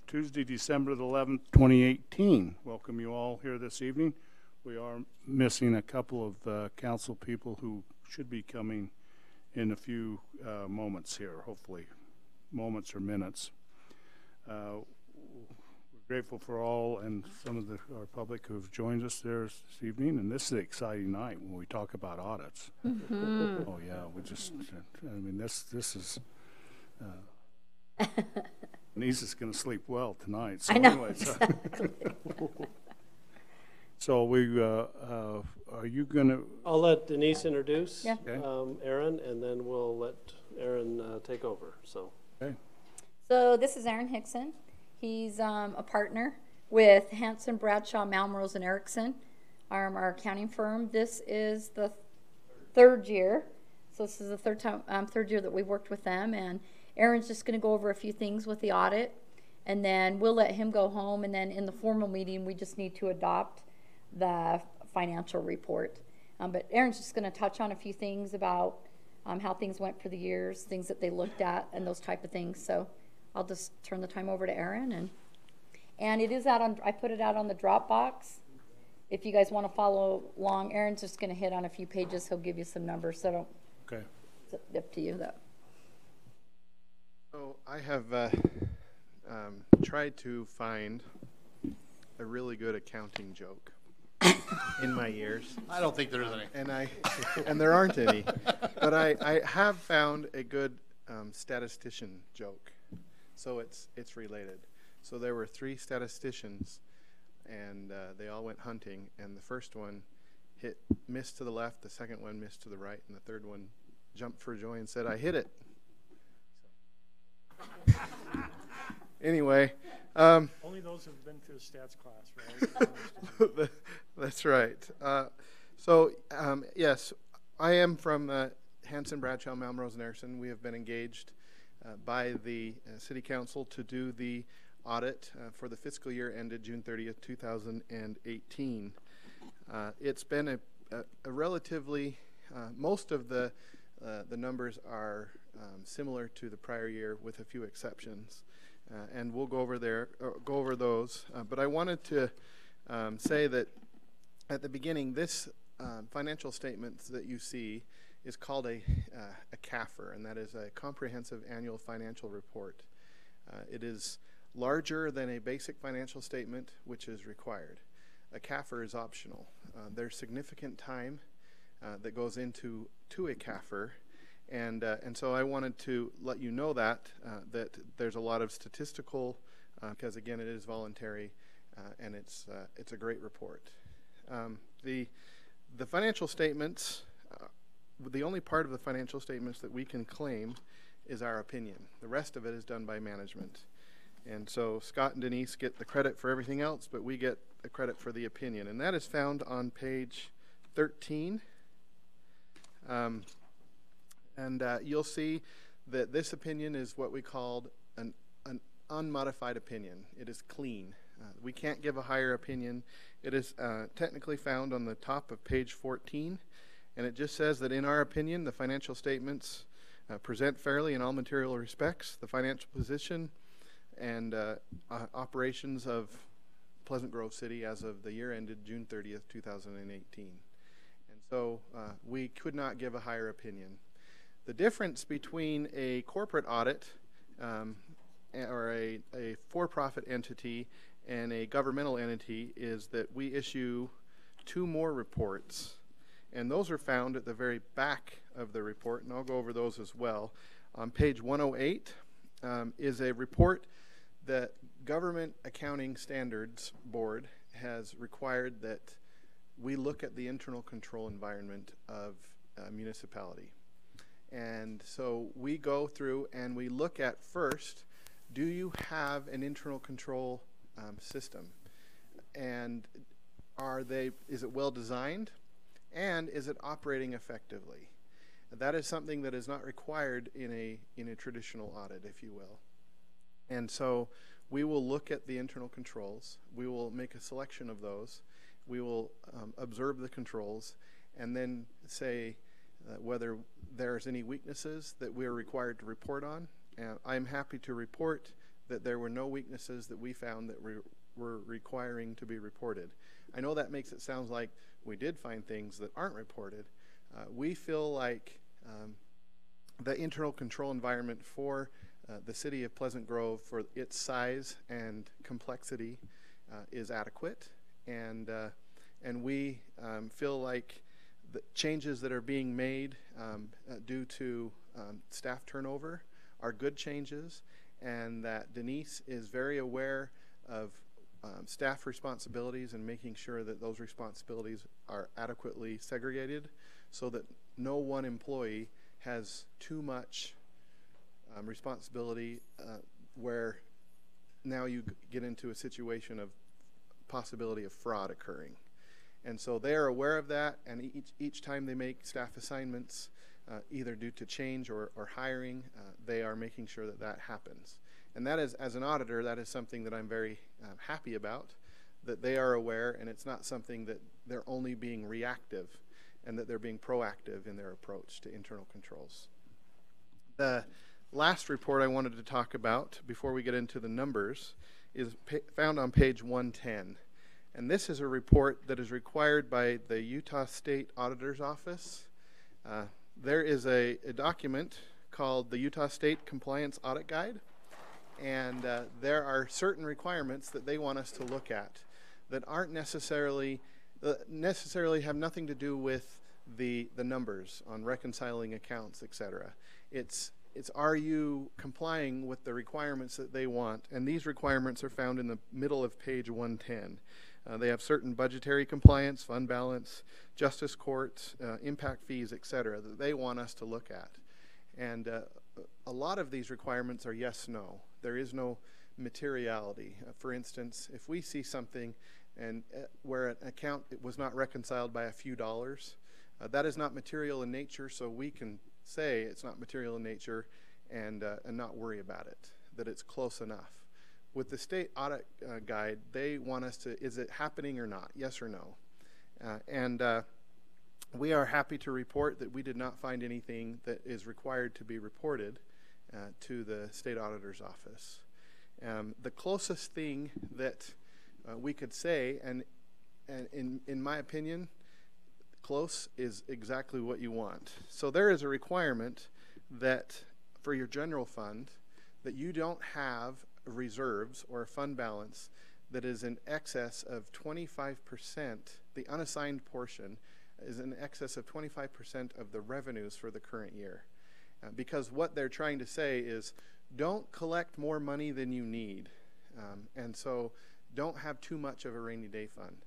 Tuesday, December the 11th, 2018. Welcome you all here this evening. We are missing a couple of council people who should be coming in a few moments here, hopefully moments or minutes. We're grateful for all and some of our public who have joined us there this evening, and this is an exciting night when we talk about audits. Oh yeah, this is Denise is going to sleep well tonight. So I know, anyways, exactly. so we are you going to? I'll let Denise introduce Okay. Aaron, and then we'll let Aaron take over. So. Okay. So this is Aaron Hickson. He's a partner with Hanson, Bradshaw, Malmrose, and Erickson, our accounting firm. This is the third year. So this is the third year that we've worked with them. And Aaron's just going to go over a few things with the audit, and then we'll let him go home. And then in the formal meeting, we just need to adopt the financial report. But Aaron's just going to touch on a few things about how things went for the years, things that they looked at, and those type of things. So I'll just turn the time over to Aaron, and it is out on. I put it out on the Dropbox. If you guys want to follow along, Aaron's just going to hit on a few pages. He'll give you some numbers. So don't. Okay. It's up to you though. So I have tried to find a really good accounting joke in my years. I don't think there's any. And there aren't any, but I have found a good statistician joke. So it's related. So there were 3 statisticians, and they all went hunting, and the first one missed to the left, the second one missed to the right, and the third one jumped for joy and said, "I hit it." Anyway. Only those who've been through a stats class, right? That's right. Yes, I am from Hanson, Bradshaw, Malmrose, and Erickson. We have been engaged by the City Council to do the audit for the fiscal year ended June 30th, 2018. It's been a relatively, most of the numbers are similar to the prior year with a few exceptions. And we'll go over those. But I wanted to say that at the beginning, this financial statement that you see is called a CAFR, and that is a Comprehensive Annual Financial Report. It is larger than a basic financial statement, which is required. A CAFR is optional. There's significant time that goes into a CAFR. And so I wanted to let you know that there's a lot of statistical, because again it is voluntary, and it's a great report. The financial statements, the only part of the financial statements that we can claim is our opinion. The rest of it is done by management, and so Scott and Denise get the credit for everything else, but we get the credit for the opinion, and that is found on page 13. And you'll see that this opinion is what we called an unmodified opinion. It is clean. We can't give a higher opinion. It is technically found on the top of page 14, and it just says that in our opinion, the financial statements present fairly in all material respects the financial position and operations of Pleasant Grove City as of the year ended June 30th, 2018. And so we could not give a higher opinion. The difference between a corporate audit or a for-profit entity and a governmental entity is that we issue 2 more reports, and those are found at the very back of the report, and I'll go over those as well. On page 108 is a report that Government Accounting Standards Board has required that we look at the internal control environment of a municipality. And so we go through and we look at first, do you have an internal control system? And is it well designed? And is it operating effectively? That is something that is not required in a traditional audit, if you will. And so we will look at the internal controls. We will make a selection of those. We will observe the controls and then say whether there's any weaknesses that we're required to report on. I'm happy to report that there were no weaknesses that we found that were requiring to be reported. I know that makes it sound like we did find things that aren't reported. We feel like the internal control environment for the city of Pleasant Grove, for its size and complexity, is adequate, and we feel like the changes that are being made due to staff turnover are good changes, and that Denise is very aware of staff responsibilities and making sure that those responsibilities are adequately segregated so that no one employee has too much responsibility where now you get into a situation of possibility of fraud occurring. And so they are aware of that, and each time they make staff assignments, either due to change or hiring, they are making sure that that happens. And that is, as an auditor, that is something that I'm very happy about, that they are aware, and it's not something that they're only being reactive, and that they're being proactive in their approach to internal controls. The last report I wanted to talk about before we get into the numbers is found on page 110. And this is a report that is required by the Utah State Auditor's Office. There is a document called the Utah State Compliance Audit Guide, and there are certain requirements that they want us to look at that aren't necessarily have nothing to do with the numbers on reconciling accounts, etc. It's are you complying with the requirements that they want? And these requirements are found in the middle of page 110. They have certain budgetary compliance, fund balance, justice courts, impact fees, etc. that they want us to look at. And a lot of these requirements are yes, no. There is no materiality. For instance, if we see something and where an account was not reconciled by a few dollars, that is not material in nature, so we can say it's not material in nature and not worry about it, that it's close enough. With the state audit guide, they want us to, is it happening or not, yes or no? We are happy to report that we did not find anything that is required to be reported to the state auditor's office. The closest thing that we could say, and in my opinion, close is exactly what you want. So there is a requirement that for your general fund that you don't have reserves or a fund balance that is in excess of 25%, the unassigned portion is in excess of 25% of the revenues for the current year. Because what they're trying to say is don't collect more money than you need. And so don't have too much of a rainy day fund.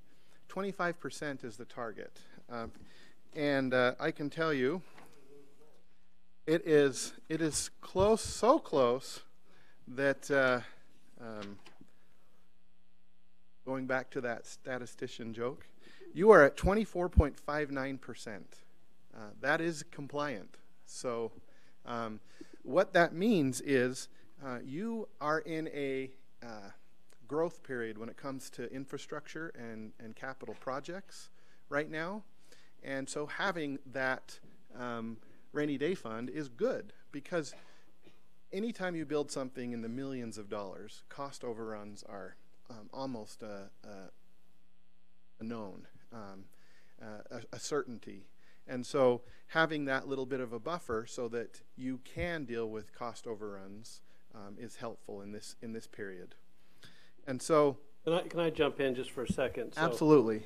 25% is the target. I can tell you it is close, so close that going back to that statistician joke, you are at 24.59%. That is compliant. So what that means is you are in a growth period when it comes to infrastructure and capital projects right now. And so having that rainy day fund is good, because anytime you build something in the millions of dollars, cost overruns are almost a known, a certainty. And so having that little bit of a buffer so that you can deal with cost overruns is helpful in this period. And so Can I jump in just for a second? So, absolutely.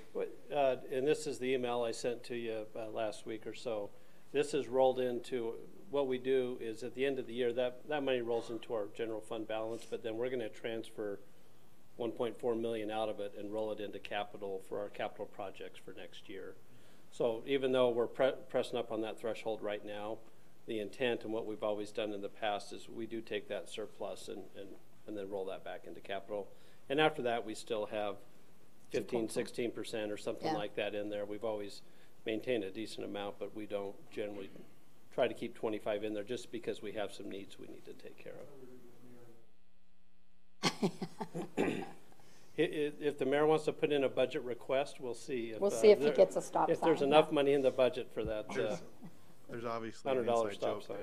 And this is the email I sent to you last week or so. This is rolled into, what we do is at the end of the year, that money rolls into our general fund balance, but then we're going to transfer $1.4 million out of it and roll it into capital for our capital projects for next year. So even though we're pressing up on that threshold right now, the intent and what we've always done in the past is we do take that surplus and then roll that back into capital. And after that, we still have 15, 16% or something like that in there. We've always maintained a decent amount, but we don't generally try to keep 25 in there just because we have some needs we need to take care of. If the mayor wants to put in a budget request, we'll see. We'll see if he gets a stop sign. If there's enough money in the budget for that There's obviously an $100 inside stop joke sign.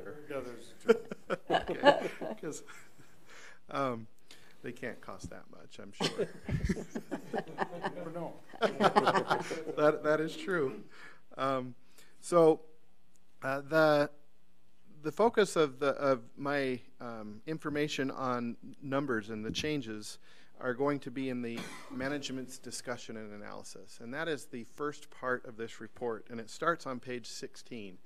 there. Because They can't cost that much, I'm sure. Never know. That is true. The focus of my information on numbers and the changes are going to be in the management's discussion and analysis, and that is the first part of this report, and it starts on page 16.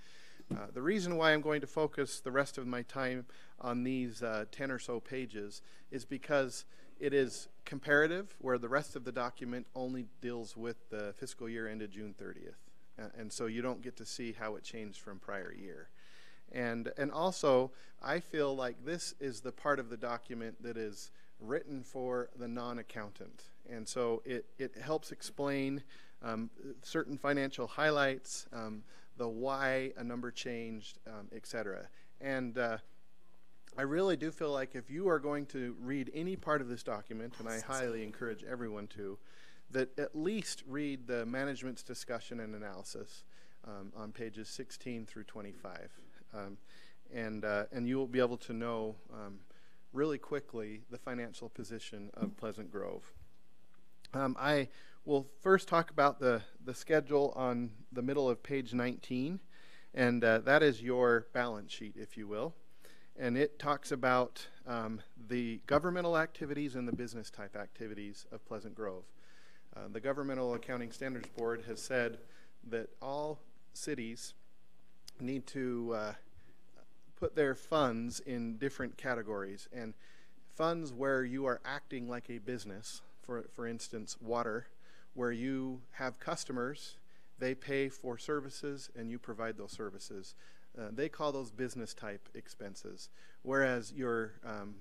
The reason why I'm going to focus the rest of my time on these 10 or so pages is because it is comparative, where the rest of the document only deals with the fiscal year ended June 30th. And so you don't get to see how it changed from prior year. And also, I feel like this is the part of the document that is written for the non-accountant. And so it helps explain certain financial highlights, the why a number changed, etc. And I really do feel like if you are going to read any part of this document, and I highly encourage everyone to, that at least read the management's discussion and analysis on pages 16 through 25. And you will be able to know really quickly the financial position of Pleasant Grove. I will first talk about the schedule on the middle of page 19, and that is your balance sheet, if you will. And it talks about the governmental activities and the business type activities of Pleasant Grove. The Governmental Accounting Standards Board has said that all cities need to put their funds in different categories, and funds where you are acting like a business, for instance, water, where you have customers, they pay for services and you provide those services. They call those business type expenses, whereas your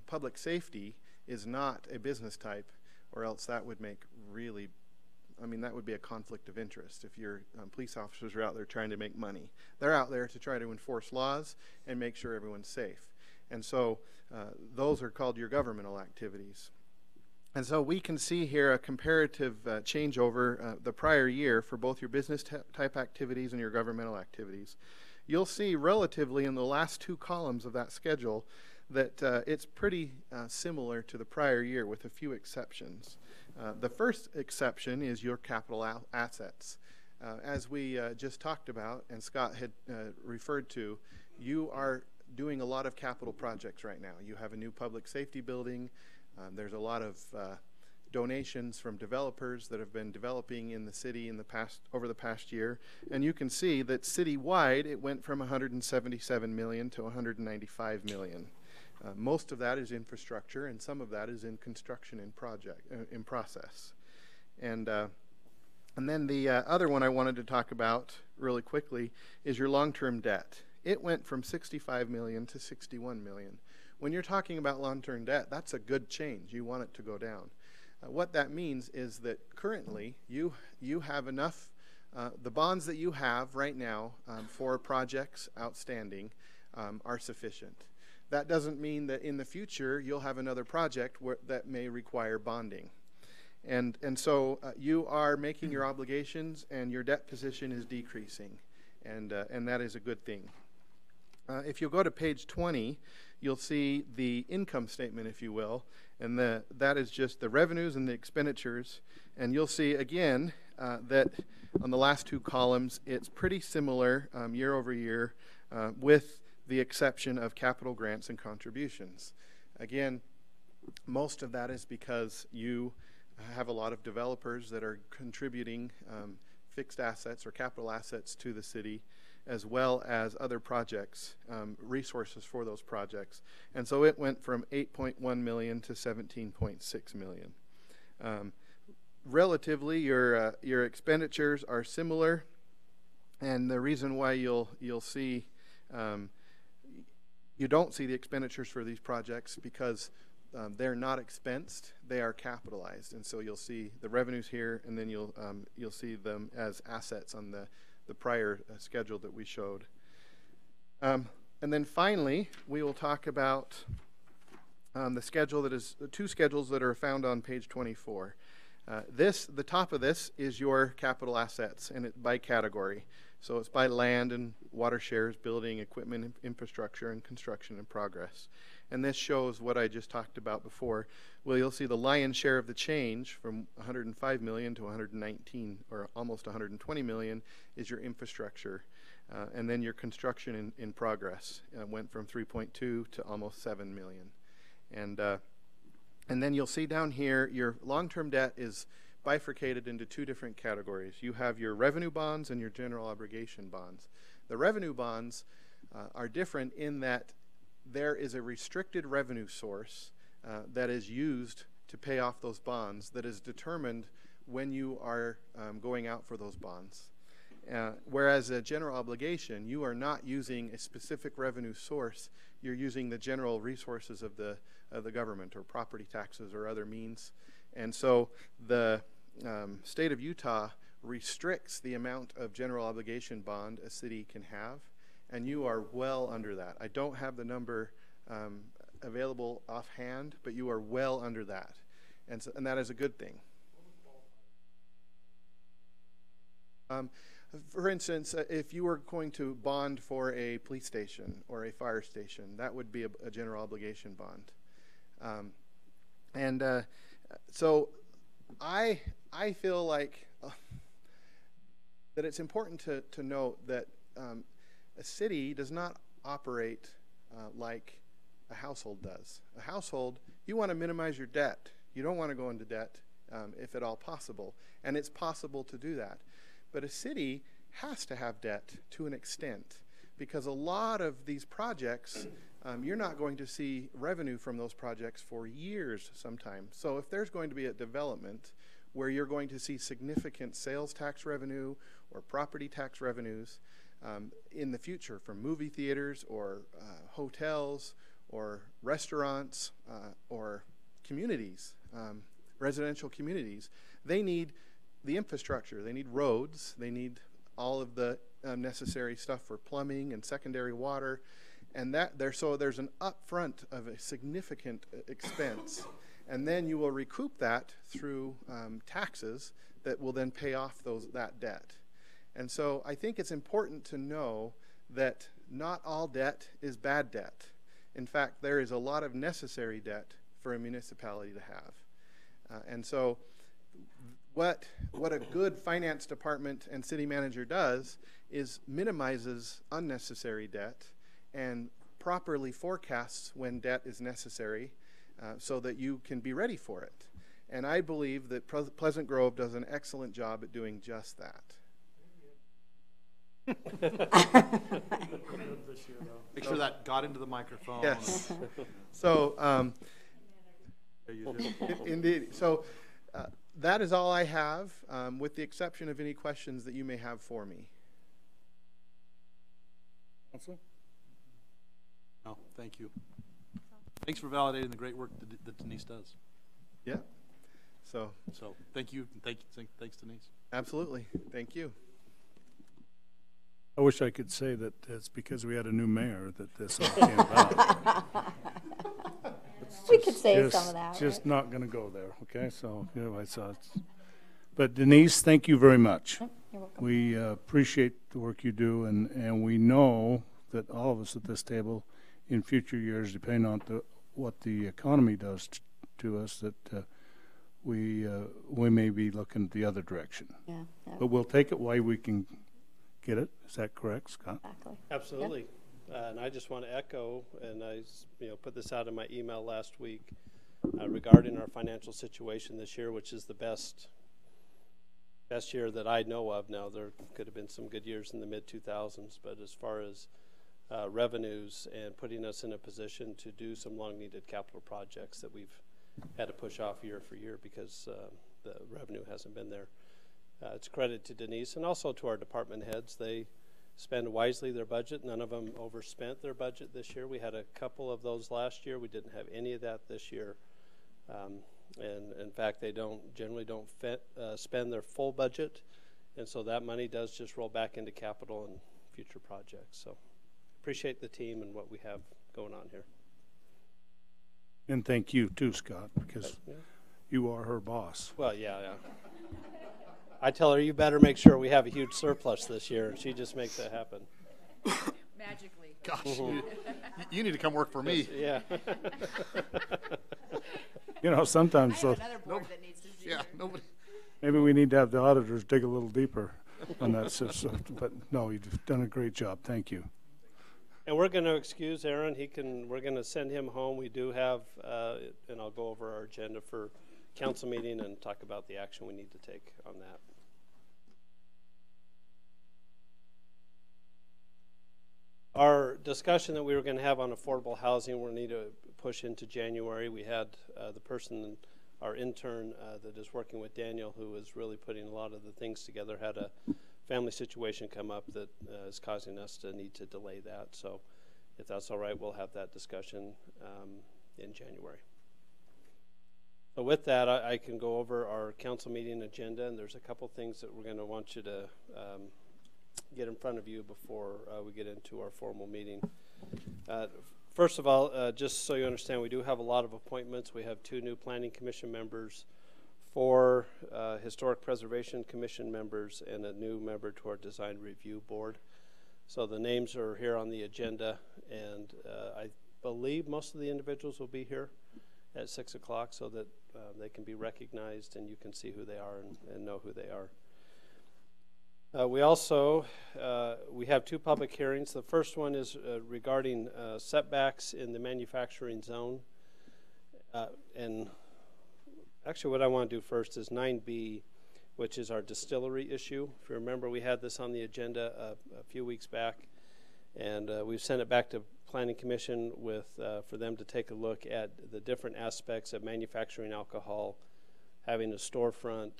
public safety is not a business type, or else that would make really, that would be a conflict of interest if your police officers are out there trying to make money. They're out there to try to enforce laws and make sure everyone's safe. And so those are called your governmental activities. And so we can see here a comparative change over the prior year for both your business type activities and your governmental activities. You'll see relatively in the last two columns of that schedule that it's pretty similar to the prior year with a few exceptions. The first exception is your capital assets. As we just talked about and Scott had referred to, you are doing a lot of capital projects right now. You have a new public safety building. There's a lot of donations from developers that have been developing in the city over the past year, and you can see that citywide it went from 177 million to 195 million. Most of that is infrastructure, and some of that is in construction in process. And then the other one I wanted to talk about really quickly is your long-term debt. It went from 65 million to 61 million. When you're talking about long-term debt, that's a good change. You want it to go down. What that means is that currently you have enough, the bonds that you have right now for projects outstanding are sufficient. That doesn't mean that in the future you'll have another project that may require bonding. And so you are making your obligations and your debt position is decreasing, and that is a good thing. If you'll go to page 20, you'll see the income statement, if you will, and that is just the revenues and the expenditures. And you'll see again that on the last two columns, it's pretty similar year over year, with the exception of capital grants and contributions. Again, most of that is because you have a lot of developers that are contributing fixed assets or capital assets to the city, as well as other projects, resources for those projects. And so it went from 8.1 million to 17.6 million. Relatively, your expenditures are similar, and the reason why you'll see you don't see the expenditures for these projects because they're not expensed, they are capitalized. And so you'll see the revenues here, and then you'll see them as assets on the prior schedule that we showed. And then finally, we will talk about the schedule that is the two schedules that are found on page 24. The top of this is your capital assets, and it by category. So it's by land and water shares, building, equipment, infrastructure, and construction in progress. and this shows what I just talked about before. Well, you'll see the lion's share of the change from 105 million to 119, or almost 120 million, is your infrastructure. And then your construction in progress went from 3.2 to almost 7 million. And then you'll see down here, your long-term debt is bifurcated into two different categories. You have your revenue bonds and your general obligation bonds. The revenue bonds are different in that there is a restricted revenue source that is used to pay off those bonds that is determined when you are going out for those bonds. Whereas a general obligation, you are not using a specific revenue source. You're using the general resources of the government, or property taxes or other means. And so the state of Utah restricts the amount of general obligation bond a city can have, and you are well under that. I don't have the number available offhand, but you are well under that, and that is a good thing. For instance, if you were going to bond for a police station or a fire station, that would be a general obligation bond. So I feel like that it's important to note that a city does not operate like a household does. A household, you want to minimize your debt. You don't want to go into debt if at all possible, and it's possible to do that. But a city has to have debt to an extent, because a lot of these projects, you're not going to see revenue from those projects for years sometimes. So if there's going to be a development where you're going to see significant sales tax revenue or property tax revenues in the future from movie theaters or hotels or restaurants or communities, residential communities, they need the infrastructure. They need roads. They need all of the necessary stuff for plumbing and secondary water, and so there's an upfront of a significant expense, and then you will recoup that through taxes that will then pay off that debt. And so I think it's important to know that not all debt is bad debt. In fact, there is a lot of necessary debt for a municipality to have, and so what a good finance department and city manager does is minimizes unnecessary debt and properly forecasts when debt is necessary so that you can be ready for it. And I believe that Pleasant Grove does an excellent job at doing just that. Make sure that got into the microphone. Yes. So, indeed. So, that is all I have, with the exception of any questions that you may have for me. Councilor? No, thank you. Thanks for validating the great work that Denise does. Yeah. So thank you, and thanks Denise. Absolutely. Thank you. I wish I could say that it's because we had a new mayor that this all came about. We could say some of that. Just not going to go there, okay? So, anyway, but Denise, thank you very much. You're welcome. We appreciate the work you do, and we know that all of us at this table in future years, depending on what the economy does to us, that we may be looking the other direction. Yeah. But we'll take it while we can get it. Is that correct, Scott? Exactly. Absolutely. And I just want to echo, and I put this out in my email last week regarding our financial situation this year, which is the best year that I know of. Now, there could have been some good years in the mid-2000s, but as far as revenues and putting us in a position to do some long-needed capital projects that we've had to push off year for year because the revenue hasn't been there. It's credit to Denise and also to our department heads. They spend wisely their budget. None of them overspent their budget this year. We had a couple of those last year. We didn't have any of that this year. And in fact, they generally don't spend their full budget. And so that money does just roll back into capital and future projects. So appreciate the team and what we have going on here. And thank you too, Scott, because you are her boss. Well, yeah. I tell her, you better make sure we have a huge surplus this year, and she just makes that happen. Magically. Gosh, you need to come work for me. Yeah. You know, I sometimes, have another board that needs to see Yeah, her. nobody. maybe we need to have the auditors dig a little deeper on that system, but no, you've done a great job. Thank you. And we're going to excuse Aaron. We're going to send him home. We do have, and I'll go over our agenda for council meeting and talk about the action we need to take on that. Our discussion that we were going to have on affordable housing, we'll need to push into January. We had the person, our intern that is working with Daniel, who is really putting a lot of the things together, had a family situation come up that is causing us to need to delay that. So if that's all right, we'll have that discussion in January. So with that, I can go over our council meeting agenda, and there's a couple things that we're going to want you to get in front of you before we get into our formal meeting. First of all, just so you understand, we do have a lot of appointments. We have 2 new Planning Commission members, 4 Historic Preservation Commission members, and a new member to our Design Review Board. So the names are here on the agenda, and I believe most of the individuals will be here at 6 o'clock so that they can be recognized and you can see who they are and know who they are. We also we have 2 public hearings. The first one is regarding setbacks in the manufacturing zone. And actually what I want to do first is 9B, which is our distillery issue. If you remember, we had this on the agenda a few weeks back, and we've sent it back to Planning Commission with for them to take a look at the different aspects of manufacturing alcohol, having a storefront,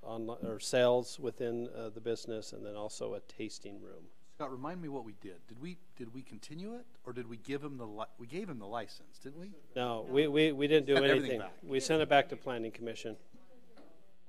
or sales within the business, and then also a tasting room. Scott, remind me what we did. Did we continue it, or did we give him we gave him the license, didn't we? No, we didn't do Sent everything anything. back. We sent it back to Planning Commission.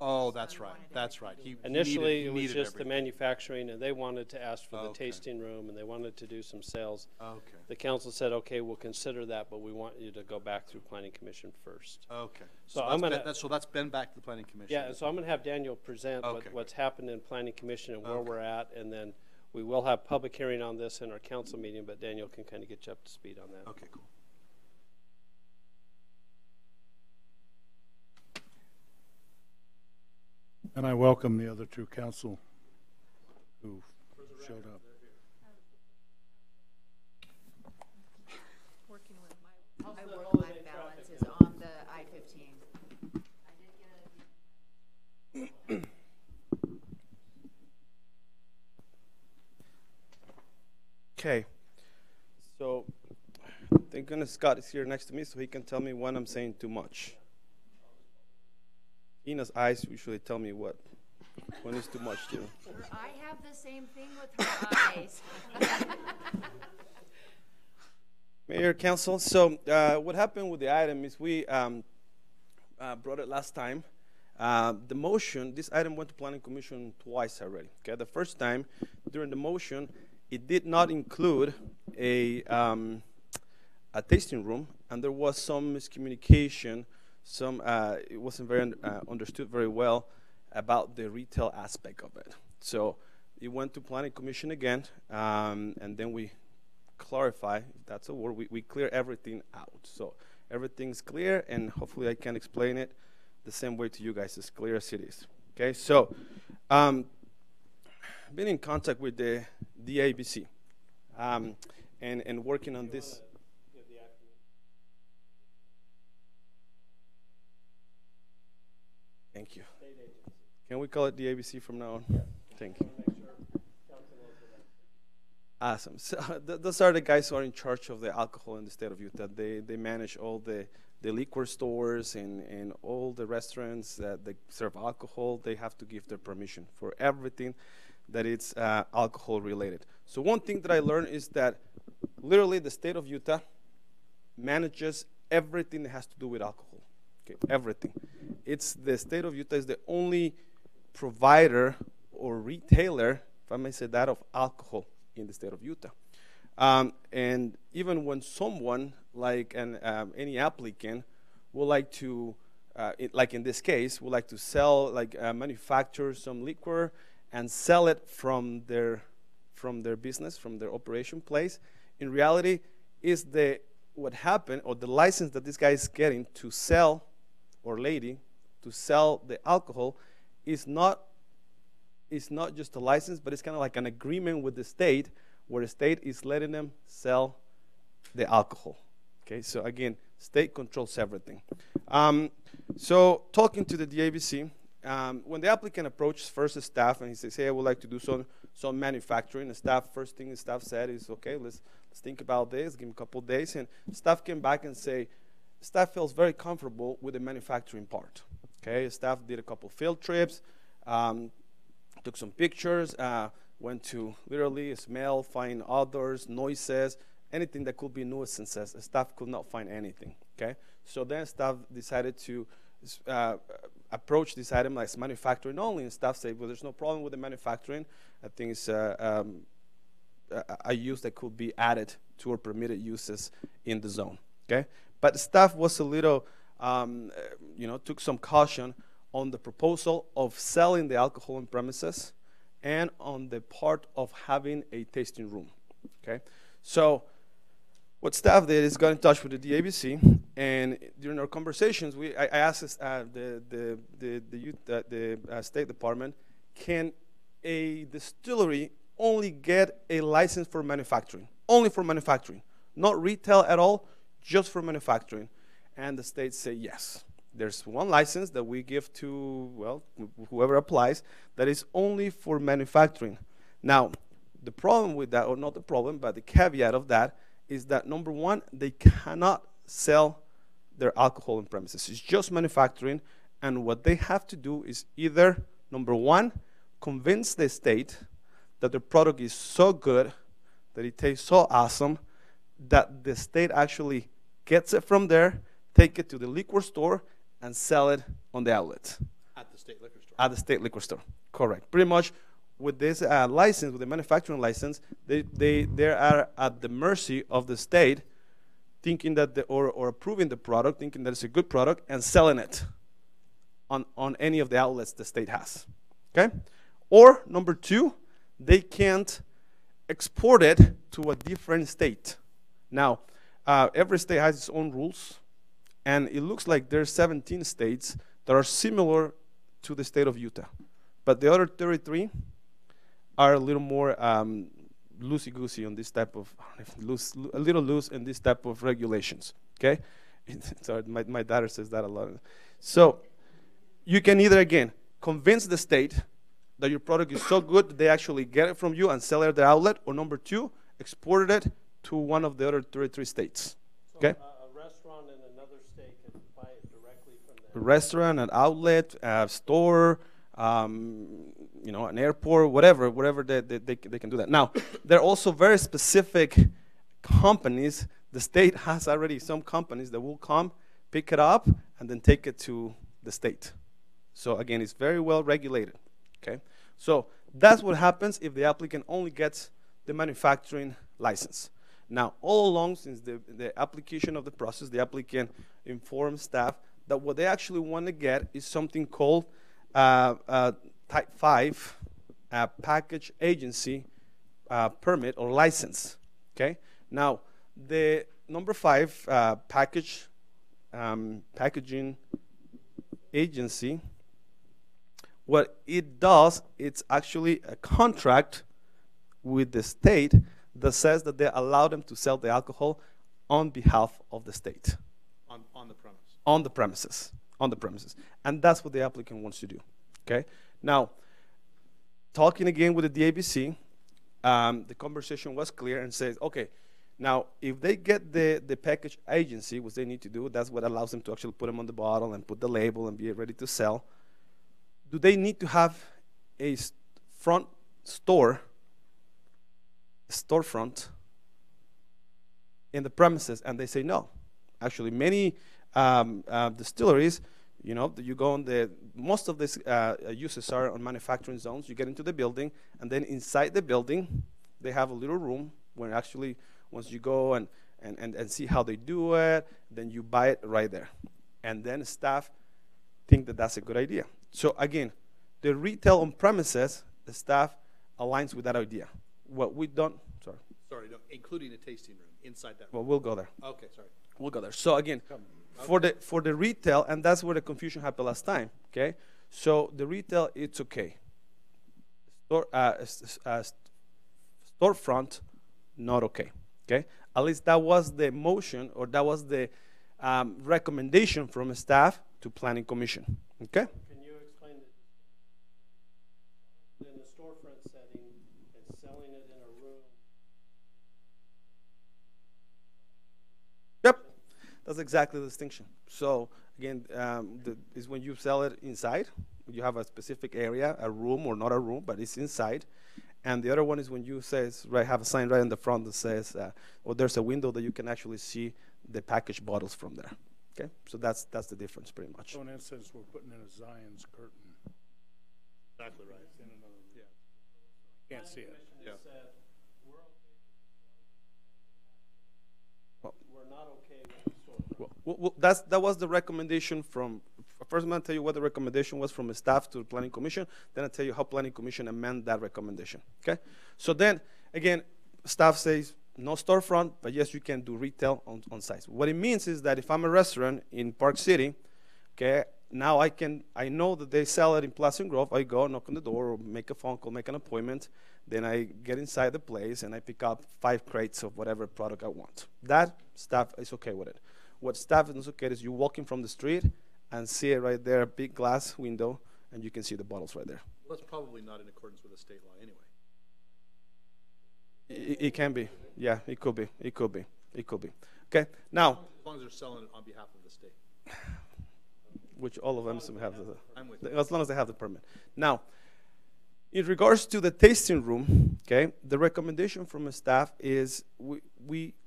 Oh, that's right. That's right. Initially, he it was needed just the everything. manufacturing, and they wanted to ask for the Okay. tasting room, and they wanted to do some sales. Okay. The council said, okay, we'll consider that, but we want you to go back through Planning Commission first. Okay. So that's I'm gonna- been, so that's been back to the Planning Commission. Yeah, and so I'm going to have Daniel present Okay. what's happened in Planning Commission and where Okay. we're at, and then we will have public hearing on this in our council meeting, but Daniel can kind of get you up to speed on that. Okay, cool. And I welcome the other 2 council who showed up. Working with my work-life balance is on the I-15. Okay, so thank goodness Scott is here next to me so he can tell me when I'm saying too much. Ina's eyes usually tell me when it's too much too. I have the same thing with her eyes. Mayor, Council, so what happened with the item is we brought it last time. The motion, this item went to Planning Commission twice already. Okay, the first time during the motion, it did not include a tasting room, and there was some miscommunication. It wasn't very understood very well about the retail aspect of it. So it went to Planning Commission again, and then we clarify, if that's a word, we clear everything out. So everything's clear, and hopefully I can explain it the same way to you guys, as clear as it is. Okay, so been in contact with the DABC and working on this. Thank you. Can we call it the ABC from now on? Thank you. Awesome. So those are the guys who are in charge of the alcohol in the state of Utah. They manage all the liquor stores and all the restaurants that they serve alcohol. They have to give their permission for everything that it's alcohol related. So one thing that I learned is that literally the state of Utah manages everything that has to do with alcohol. Okay, everything. It's the state of Utah is the only provider or retailer, if I may say that, of alcohol in the state of Utah. And even when someone, like any applicant, would like to, like in this case, would like to sell, manufacture some liquor and sell it from from their business, from their operation place. In reality, is what happened, or the license that this guy is getting to sell, or lady, to sell the alcohol, is not just a license, but it's kind of like an agreement with the state, where the state is letting them sell the alcohol. Okay, so again, state controls everything. So talking to the DABC, when the applicant approaches first the staff and he says, hey, I would like to do some manufacturing, the first thing the staff said is, okay, let's think about this, give him a couple of days, and staff came back and say, staff feels very comfortable with the manufacturing part. Okay, staff did a couple field trips, took some pictures, went to literally smell, find odors, noises, anything that could be nuisances. Staff could not find anything. Okay, so then staff decided to approach this item as manufacturing only, and staff said, well, there's no problem with the manufacturing. I think it's a use that could be added to our permitted uses in the zone. Okay, but staff was a little, took some caution on the proposal of selling the alcohol on premises and on the part of having a tasting room. Okay, so what staff did is got in touch with the DABC, and during our conversations, I asked the State Department, can a distillery only get a license for manufacturing? Only for manufacturing, not retail at all, just for manufacturing. And the state say yes. There's one license that we give to, well, whoever applies, that is only for manufacturing. Now, the problem with that, or not the problem, but the caveat of that, is that number one, they cannot sell their alcohol on premises. It's just manufacturing, and what they have to do is either, number one, convince the state that the product is so good, that it tastes so awesome, that the state actually gets it from there, take it to the liquor store, and sell it on the outlet. At the state liquor store. At the state liquor store, correct. Pretty much with this license, with the manufacturing license, they are at the mercy of the state, thinking that, or approving the product, thinking that it's a good product, and selling it on any of the outlets the state has, okay? Or number two, they can't export it to a different state. Now, every state has its own rules, and it looks like there's 17 states that are similar to the state of Utah. But the other 33 are a little more loosey-goosey on this type of, a little loose in this type of regulations, okay? Sorry, my daughter says that a lot. So you can either, again, convince the state that your product is so good that they actually get it from you and sell it at the outlet, or number two, export it to one of the other 33 states, okay? A restaurant in another state can buy it directly from A restaurant, an outlet, a store, an airport, whatever they can do that. Now, there are also very specific companies. The state has already some companies that will come, pick it up, and then take it to the state. So again, it's very well regulated, okay? So that's what happens if the applicant only gets the manufacturing license. Now, all along, since the application of the process, the applicant informs staff that what they actually want to get is something called Type 5 package agency permit or license, okay? Now, the number 5 packaging agency, what it does, it's actually a contract with the state that says that they allow them to sell the alcohol on behalf of the state. On the premise. On the premises. On the premises. And that's what the applicant wants to do, okay? Now, talking again with the DABC, the conversation was clear and says, okay, now if they get the package agency, which they need to do, that's what allows them to actually put them on the bottle and put the label and be ready to sell. Do they need to have a front storefront in the premises? And they say no. Actually, many distilleries, you go on most of these uses are on manufacturing zones. You get into the building, and then inside the building, they have a little room where actually, once you go and see how they do it, then you buy it right there. And then staff think that that's a good idea. So again, the retail on premises, the staff aligns with that idea. what we done, sorry, Sorry, no, including a tasting room inside that well, room. we'll go there. Okay, sorry. We'll go there. So again, for the retail, and that's where the confusion happened last time. Okay, so the retail, it's okay. Storefront, not okay. Okay, at least that was the motion, or that was the recommendation from staff to Planning Commission. Okay. Can you explain in the storefront setting and selling it in a room? Yep, that's exactly the distinction. So again, is when you sell it inside, you have a specific area, a room or not a room, but it's inside. And the other one is when you have a sign right in the front that says, or there's a window that you can actually see the packaged bottles from there. Okay, so that's the difference pretty much. So in essence, we're putting in a Zion's curtain. Exactly right. In another room. Yeah. Can't see it. Yeah. We're not okay with the storefront. Well, that was the recommendation from. First, I'm going to tell you what the recommendation was from the staff to the Planning Commission. Then I'll tell you how Planning Commission amend that recommendation. Okay. So then again, staff says no storefront, but yes, you can do retail on site. What it means is that if I'm a restaurant in Park City, okay, now I know that they sell it in Pleasant Grove. I go knock on the door or make a phone call, make an appointment. Then I get inside the place and I pick up 5 crates of whatever product I want. That staff is okay with it. What staff is okay is you walking from the street and see it right there, a big glass window, and you can see the bottles right there. Well, that's probably not in accordance with the state law anyway. It can be. Yeah, it could be. It could be. It could be. Okay, now, As long as they're selling it on behalf of the state. which all of them have, I'm with you. as long as they have the permit. Now, in regards to the tasting room, okay, the recommendation from staff is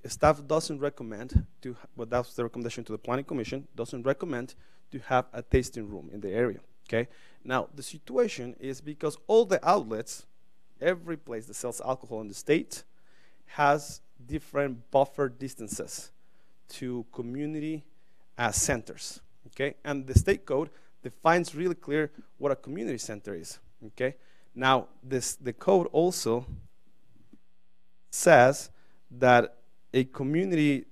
staff doesn't recommend to, but that's the recommendation to the Planning Commission, doesn't recommend to have a tasting room in the area, okay? Now, the situation is because all the outlets, every place that sells alcohol in the state has different buffer distances to community centers, okay? And the state code defines really clear what a community center is, okay? Now, the code also says that a community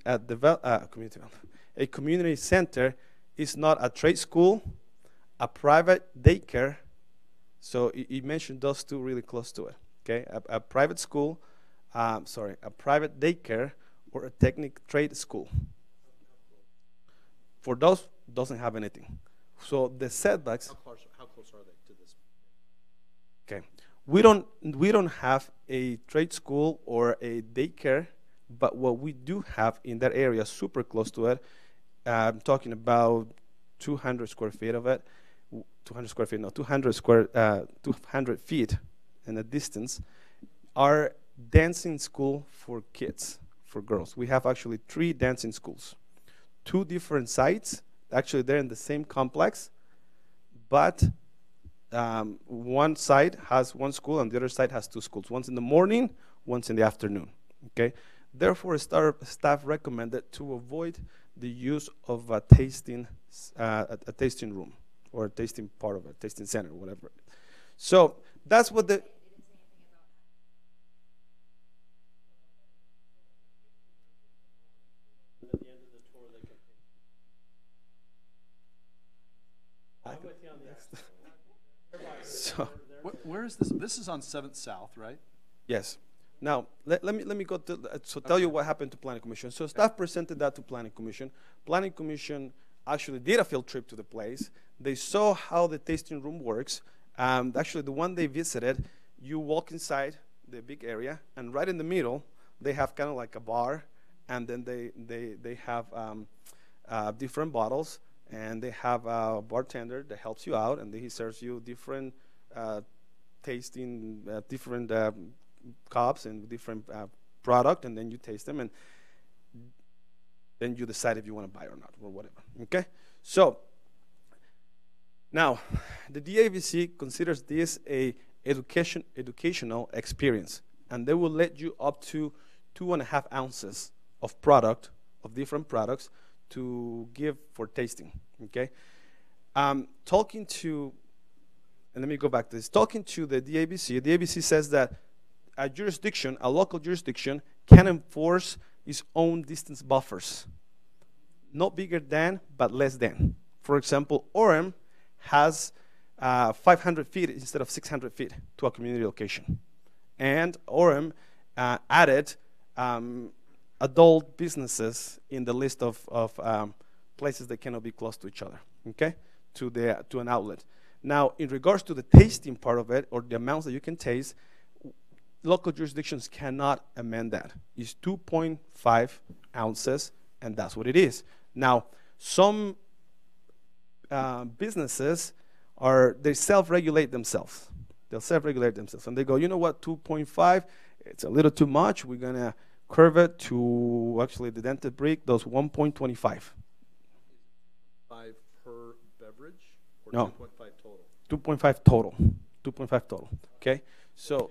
center is not a trade school, a private daycare. So it mentioned those two really close to it. Okay, a private school, a private daycare, or a technical trade school. For those, doesn't have anything. So the setbacks. How close are they to this? Okay, we don't have a trade school or a daycare, but what we do have in that area, super close to it, I'm talking about 200 square feet of it, 200 feet in a distance, are dancing school for kids, for girls. We have actually 3 dancing schools, 2 different sites. Actually, they're in the same complex, but one side has 1 school and the other side has 2 schools. One's in the morning, one's in the afternoon. Okay. Therefore, staff recommended to avoid the use of a tasting room or a tasting part of it, tasting center, whatever. So that's what the. At the end of the tour, they can. I'm with you on the So Where is this? This is on 7th South, right? yes. Now let me go to tell you what happened to Planning Commission. So staff presented that to Planning Commission. Planning Commission actually did a field trip to the place. They saw how the tasting room works. Actually, the one they visited, you walk inside the big area, and right in the middle, they have kind of like a bar, and then they have different bottles, and they have a bartender that helps you out, and then he serves you different tasting, different cups and different product, and then you taste them, and then you decide if you want to buy or not, or whatever. Okay, so now the DAVC considers this a educational experience, and they will let you up to 2.5 ounces of product, of different products, to give for tasting. Okay, talking to, and let me go back to this. Talking to the DAVC says that a jurisdiction, a local jurisdiction, can enforce its own distance buffers. Not bigger than, but less than. For example, Orem has 500 feet instead of 600 feet to a community location. And Orem added adult businesses in the list of places that cannot be close to each other, okay, to an outlet. Now, in regards to the tasting part of it, or the amounts that you can taste, local jurisdictions cannot amend that. It's 2.5 ounces, and that's what it is. Now, some businesses they self-regulate themselves. They'll self-regulate themselves, and they go, you know what, 2.5, it's a little too much. We're gonna curve it to, actually, the dented brick does 1.25. 5 per beverage, or No. 2.5 total? 2.5 total. 2.5 total. Okay, so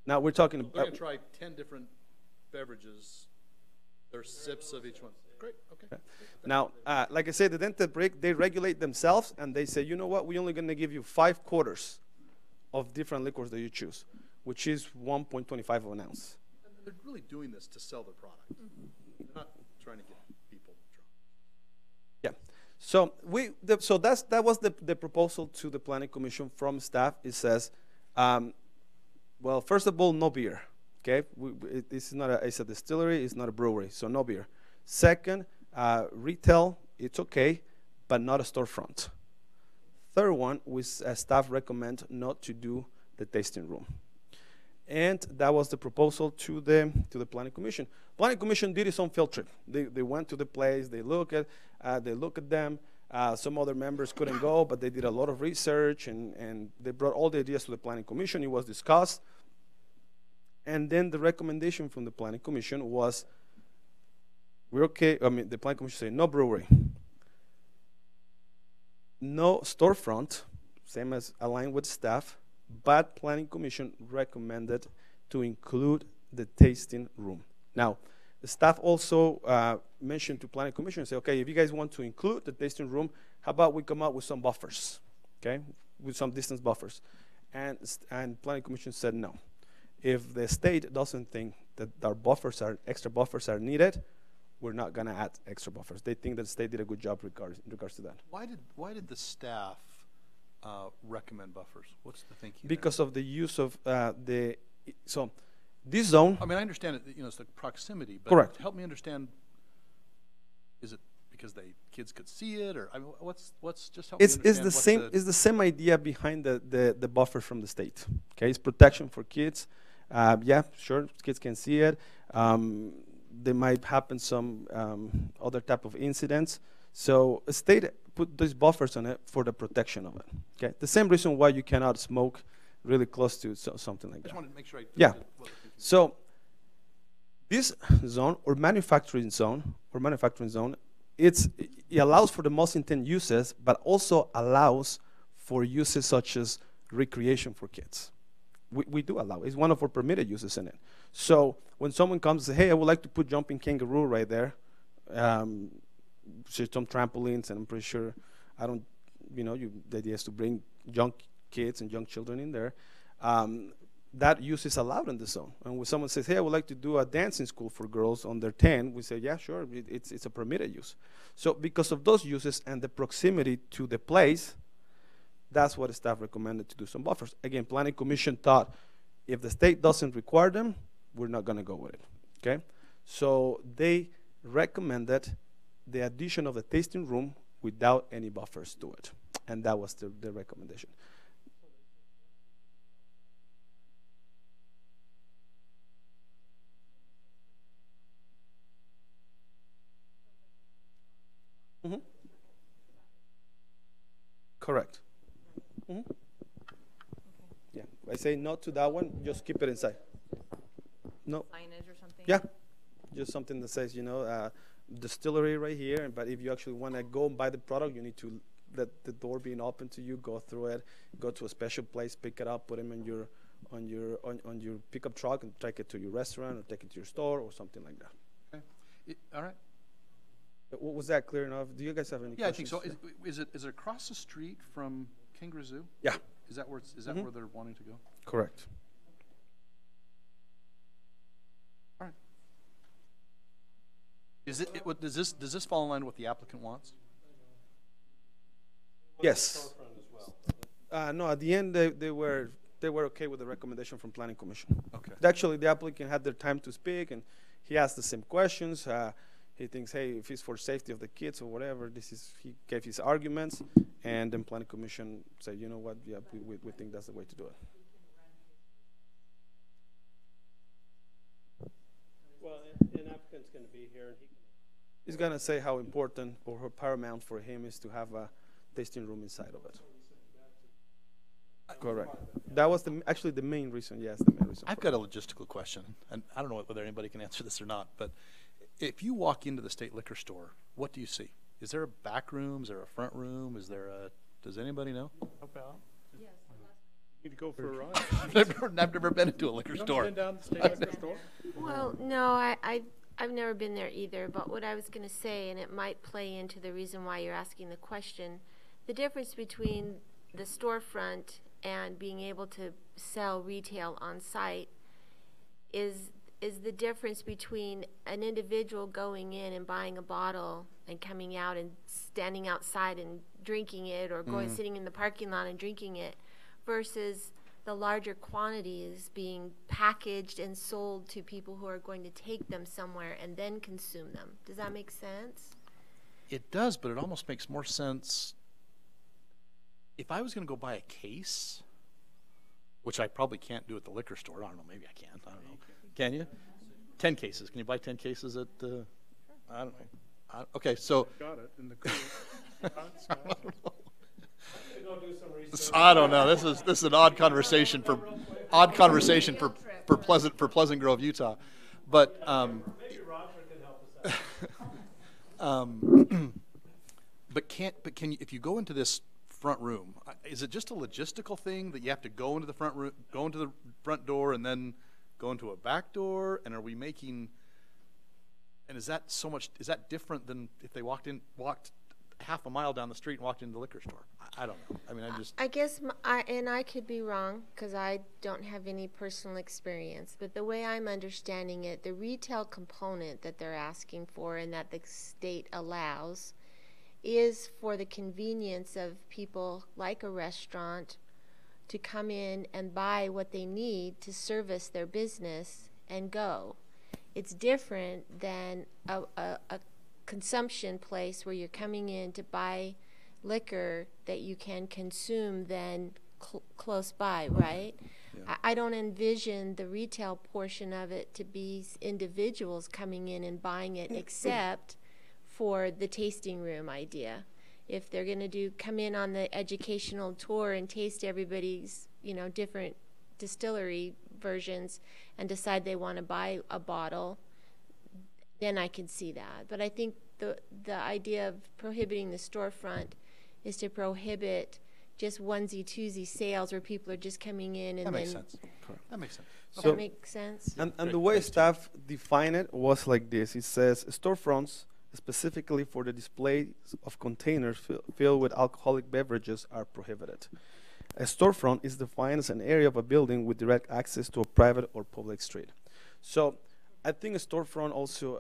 now we're talking They're about. gonna try 10 different beverages. There's sips of each one. Great, okay. Now, like I said, the dented brick, they regulate themselves, and they say, you know what, we're only going to give you 5 quarters of different liquors that you choose, which is 1.25 of an ounce. And they're really doing this to sell their product. They're not trying to get people drunk. Yeah. So that was the proposal to the Planning Commission from staff. It says, well, first of all, no beer. Okay, it's a distillery, it's not a brewery, so no beer. Second, retail, it's okay, but not a storefront. Third one, staff recommend not to do the tasting room. And that was the proposal to the Planning Commission. Planning Commission did its own field trip. They went to the place, they look at them. Some other members couldn't go, but they did a lot of research, and they brought all the ideas to the Planning Commission. It was discussed. And then the recommendation from the Planning Commission was, we're okay, the Planning Commission said no brewery, no storefront, same as aligned with staff, but Planning Commission recommended to include the tasting room. Now, the staff also mentioned to Planning Commission, say, okay, if you guys want to include the tasting room, how about we come up with some buffers, okay, with some distance buffers. And Planning Commission said no. If the state doesn't think that extra buffers are needed, we're not going to add extra buffers. They think that the state did a good job in regards to that. Why did the staff recommend buffers? What's the thinking there? Because of the use of so this zone. I mean, I understand it. It's the proximity, but Correct. Help me understand. Is it because kids could see it, or I mean, what's just help me understand? It's the same idea behind the buffer from the state. Okay, it's protection for kids. Yeah, sure, kids can see it. There might happen some other type of incidents. So the state put these buffers on it for the protection of it. Okay, the same reason why you cannot smoke really close to something like that. I just wanted to make sure I Yeah. well, So this zone or manufacturing zone, it allows for the most intended uses, but also allows for uses such as recreation for kids. We do allow it. It's one of our permitted uses in it. So when someone comes and says, hey, I would like to put jumping kangaroo right there, some trampolines, and I'm pretty sure the idea is to bring young kids and young children in there. That use is allowed in the zone. And when someone says, hey, I would like to do a dancing school for girls under 10, we say, yeah, sure, it's a permitted use. So because of those uses and the proximity to the place, that's what the staff recommended to do some buffers. Again, Planning Commission thought if the state doesn't require them, we're not going to go with it. Okay? So they recommended the addition of the tasting room without any buffers to it. And that was the recommendation. Mm-hmm. Correct. Mm-hmm. Yeah, I say no to that one, just keep it inside. No. Signage or something? Yeah, just something that says, distillery right here, but if you actually want to go and buy the product, you need to let the door being open to you, go through it, go to a special place, pick it up, put them on your pickup truck and take it to your restaurant or take it to your store or something like that. Okay. All right. Was that clear enough? Do you guys have any Yeah, questions? I think so. Is it across the street from Kangaroo Zoo? Yeah, Is that where they're wanting to go? Correct. All right. Does this fall in line with what the applicant wants? Yes. No, at the end, they were okay with the recommendation from Planning Commission. Okay. Actually, the applicant had their time to speak, and he asked the same questions. He thinks, hey, if it's for safety of the kids or whatever, he gave his arguments, and then Planning Commission said, you know what, yeah, we think that's the way to do it. Well, an applicant's gonna be here, and He's gonna say how important or how paramount for him is to have a tasting room inside of it. Correct. That was actually the main reason. Yes, the main reason. I've got a logistical question, and I don't know whether anybody can answer this or not, but if you walk into the state liquor store, what do you see? Is there a back room? Is there a front room? Does anybody know? Need to go for a ride. I've never been into a liquor store. Been down to the state liquor store? Well, no, I've never been there either, but what I was going to say, and it might play into the reason why you're asking the question, the difference between the storefront and being able to sell retail on site is the difference between an individual going in and buying a bottle and coming out and standing outside and drinking it, or going sitting in the parking lot and drinking it, versus the larger quantities being packaged and sold to people who are going to take them somewhere and then consume them. Does that make sense? It does, but it almost makes more sense if I was going to go buy a case, which I probably can't do at the liquor store. I don't know, maybe I can. I don't know. Can you? 10 cases. Can you buy 10 cases at I don't know. Okay, so Got it in the cool. I don't know. This is an odd conversation for Pleasant Grove, Utah. But maybe Roger can help us out. but can you, if you go into this front room, is it just a logistical thing that you have to go into the front room, go into the front door, and then go into a back door? And are we making? And is that different than if they walked half a mile down the street and walked into the liquor store? I don't know. I mean, I guess, and I could be wrong because I don't have any personal experience, but the way I'm understanding it, the retail component that they're asking for and that the state allows is for the convenience of people like a restaurant to come in and buy what they need to service their business and go. It's different than a consumption place where you're coming in to buy liquor that you can consume then close by, right? Yeah. I don't envision the retail portion of it to be individuals coming in and buying it except for the tasting room idea. If they're going to come in on the educational tour and taste everybody's, different distillery versions and decide they want to buy a bottle, then I can see that. But I think the idea of prohibiting the storefront is to prohibit just onesie-twosie sales where people are just coming in and that then... makes sense. Correct. That makes sense. Does that make sense? And the way staff define it was like this. It says storefronts specifically for the display of containers filled with alcoholic beverages are prohibited. A storefront is defined as an area of a building with direct access to a private or public street. So I think a storefront also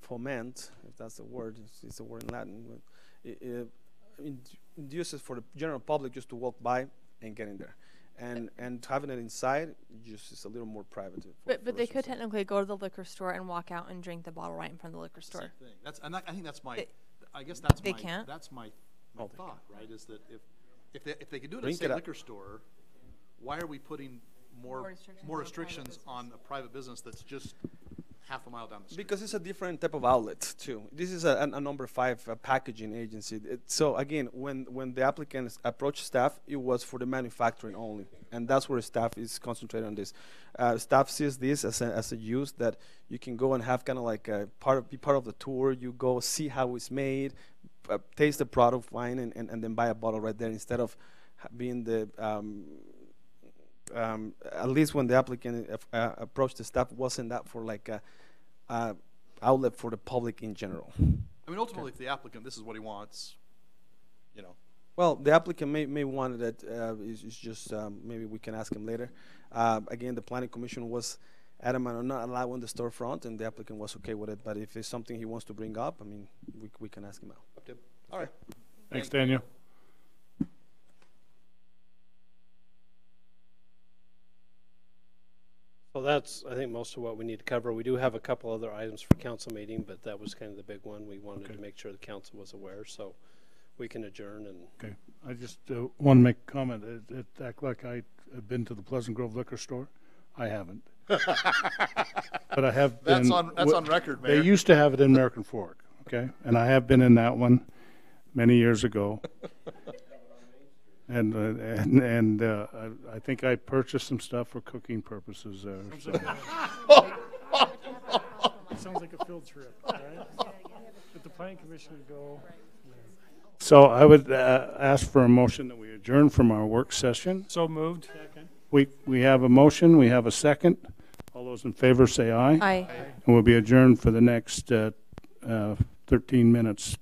foment, if that's the word, it's a word in Latin, it induces for the general public just to walk by and get in there. And having it inside just is a little more private. But they could technically go to the liquor store and walk out and drink the bottle right in front of the liquor store. Same thing. I think that's my. They can't. That's my thought, right? Is that if they could do it at a state liquor store, why are we putting more restrictions on a private business that's just half a mile down the street? Because it's a different type of outlet too. This is a number 5 packaging agency. So again, when the applicants approached staff, it was for the manufacturing only, and that's where staff is concentrated on this. Staff sees this as a use that you can go and have kind of like be part of the tour. You go see how it's made, taste the product, fine, and then buy a bottle right there instead of being the at least when the applicant approached the staff, wasn't that for like a outlet for the public in general. I mean, ultimately, if the applicant, this is what he wants, Well, the applicant may want that, is just, maybe we can ask him later. Again, the planning commission was adamant on not allowing the storefront, and the applicant was okay with it, but if it's something he wants to bring up, I mean, we can ask him out. Up to him. All right. Thanks, Daniel. So that's, I think, most of what we need to cover. We do have a couple other items for council meeting, but that was kind of the big one. We wanted to make sure the council was aware, so we can adjourn and. Okay, I just want to make a comment. It act like I have been to the Pleasant Grove Liquor Store. I haven't. But I have been. That's on record, Mayor. They used to have it in American Fork, okay? And I have been in that one many years ago. And I think I purchased some stuff for cooking purposes there. So. Sounds like a field trip, right? If the planning commission would go. So I would ask for a motion that we adjourn from our work session. So moved. We have a motion, we have a second. All those in favor say aye. Aye. And we'll be adjourned for the next 13 minutes.